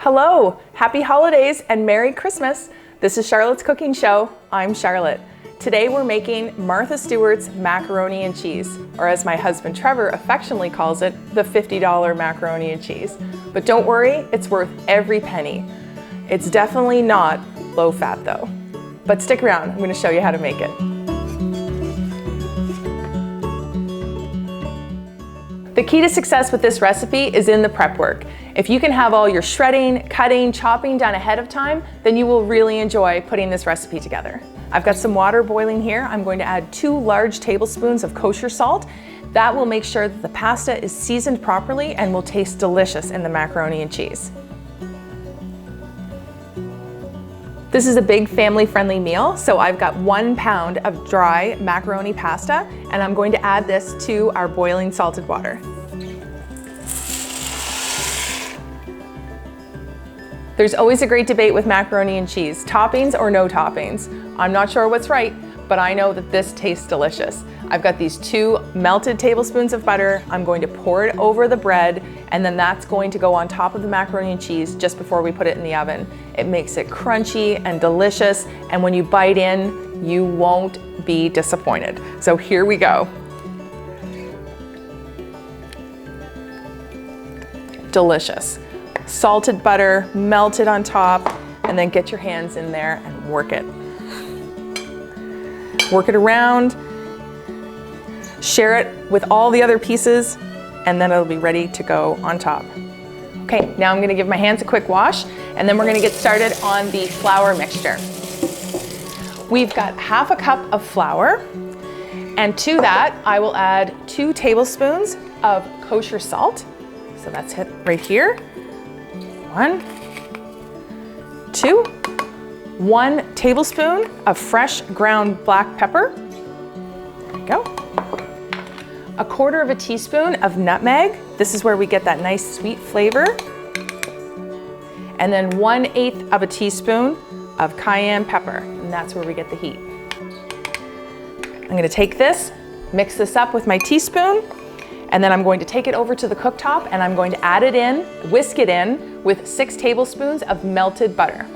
Hello, happy holidays and Merry Christmas. This is Charlotte's Cooking Show. I'm Charlotte. Today we're making Martha Stewart's macaroni and cheese, or as my husband Trevor affectionately calls it, the $50 macaroni and cheese. But don't worry, it's worth every penny. It's definitely not low fat though. But stick around, I'm going to show you how to make it. The key to success with this recipe is in the prep work. If you can have all your shredding, cutting, chopping done ahead of time, then you will really enjoy putting this recipe together. I've got some water boiling here. I'm going to add 2 large tablespoons of kosher salt. That will make sure that the pasta is seasoned properly and will taste delicious in the macaroni and cheese. This is a big family-friendly meal, so I've got 1 pound of dry macaroni pasta, and I'm going to add this to our boiling salted water. There's always a great debate with macaroni and cheese, toppings or no toppings. I'm not sure what's right, but I know that this tastes delicious. I've got these 2 melted tablespoons of butter. I'm going to pour it over the bread, and then that's going to go on top of the macaroni and cheese just before we put it in the oven. It makes it crunchy and delicious, and when you bite in, you won't be disappointed. So here we go. Delicious. Salted butter, melted on top, and then get your hands in there and work it. Work it around, share it with all the other pieces, and then it'll be ready to go on top. Okay, now I'm gonna give my hands a quick wash, and then we're gonna get started on the flour mixture. We've got 1/2 cup of flour, and to that, I will add 2 tablespoons of kosher salt. So that's it right here. 1, 2, 1 tablespoon of fresh ground black pepper. There you go. 1/4 teaspoon of nutmeg. This is where we get that nice sweet flavor. And then 1/8 teaspoon of cayenne pepper, and that's where we get the heat. I'm gonna take this, mix this up with my teaspoon, and then I'm going to take it over to the cooktop and I'm going to add it in, whisk it in with 6 tablespoons of melted butter.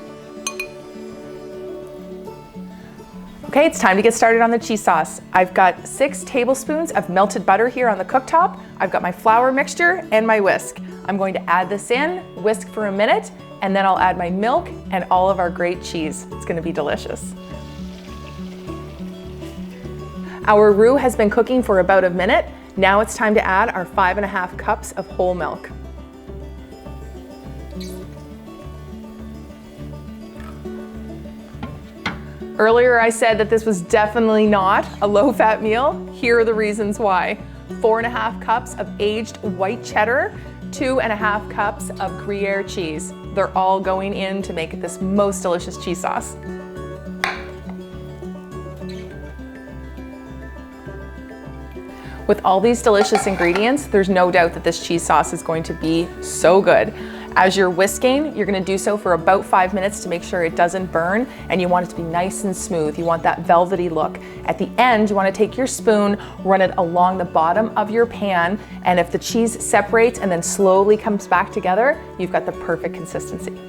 Okay, it's time to get started on the cheese sauce. I've got 6 tablespoons of melted butter here on the cooktop. I've got my flour mixture and my whisk. I'm going to add this in, whisk for a minute, and then I'll add my milk and all of our great cheese. It's gonna be delicious. Our roux has been cooking for about a minute. Now it's time to add our 5½ cups of whole milk. Earlier I said that this was definitely not a low-fat meal. Here are the reasons why. 4½ cups of aged white cheddar, 2½ cups of Gruyere cheese. They're all going in to make this most delicious cheese sauce. With all these delicious ingredients, there's no doubt that this cheese sauce is going to be so good. As you're whisking, you're gonna do so for about 5 minutes to make sure it doesn't burn, and you want it to be nice and smooth. You want that velvety look. At the end, you wanna take your spoon, run it along the bottom of your pan, and if the cheese separates and then slowly comes back together, you've got the perfect consistency.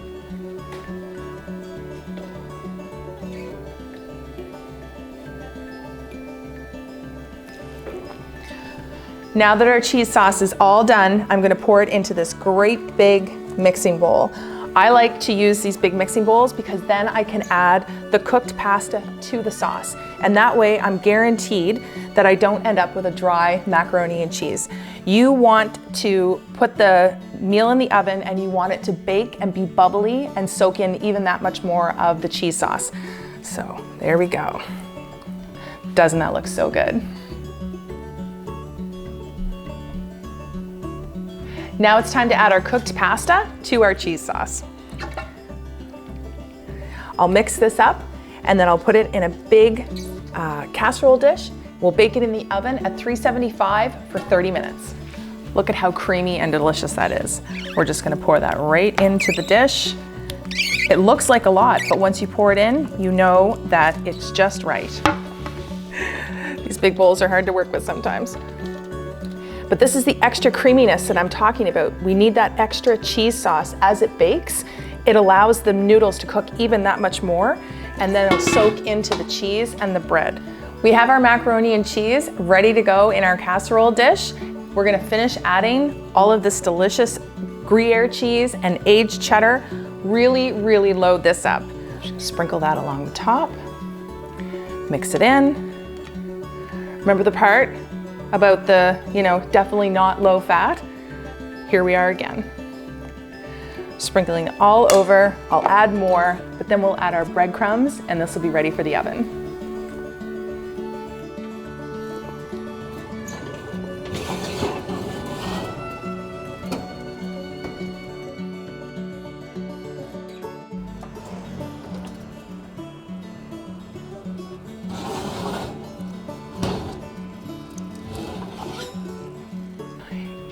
Now that our cheese sauce is all done, I'm gonna pour it into this great big mixing bowl. I like to use these big mixing bowls because then I can add the cooked pasta to the sauce. And that way I'm guaranteed that I don't end up with a dry macaroni and cheese. You want to put the meal in the oven and you want it to bake and be bubbly and soak in even that much more of the cheese sauce. So there we go. Doesn't that look so good? Now it's time to add our cooked pasta to our cheese sauce. I'll mix this up and then I'll put it in a big casserole dish. We'll bake it in the oven at 375 for 30 minutes. Look at how creamy and delicious that is. We're just gonna pour that right into the dish. It looks like a lot, but once you pour it in, you know that it's just right. These big bowls are hard to work with sometimes. But this is the extra creaminess that I'm talking about. We need that extra cheese sauce as it bakes it allows the noodles to cook even that much more, and then it'll soak into the cheese and the bread. We have our macaroni and cheese ready to go in our casserole dish. We're gonna finish adding all of this delicious Gruyere cheese and aged cheddar. Really, really load this up. Just sprinkle that along the top. Mix it in. Remember the part about the, definitely not low fat? Here we are again. Sprinkling it all over. I'll add more, but then we'll add our breadcrumbs and this will be ready for the oven.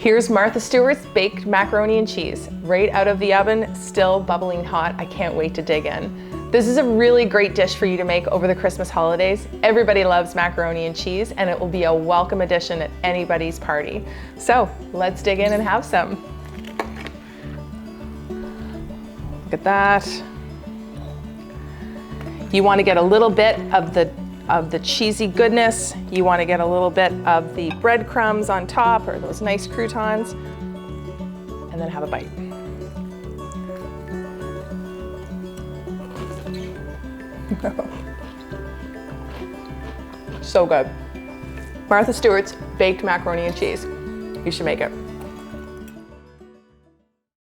Here's Martha Stewart's baked macaroni and cheese, right out of the oven, still bubbling hot. I can't wait to dig in. This is a really great dish for you to make over the Christmas holidays. Everybody loves macaroni and cheese, and it will be a welcome addition at anybody's party. So let's dig in and have some. Look at that. You want to get a little bit of the cheesy goodness. You want to get a little bit of the breadcrumbs on top, or those nice croutons, and then have a bite. So good. Martha Stewart's baked macaroni and cheese. You should make it.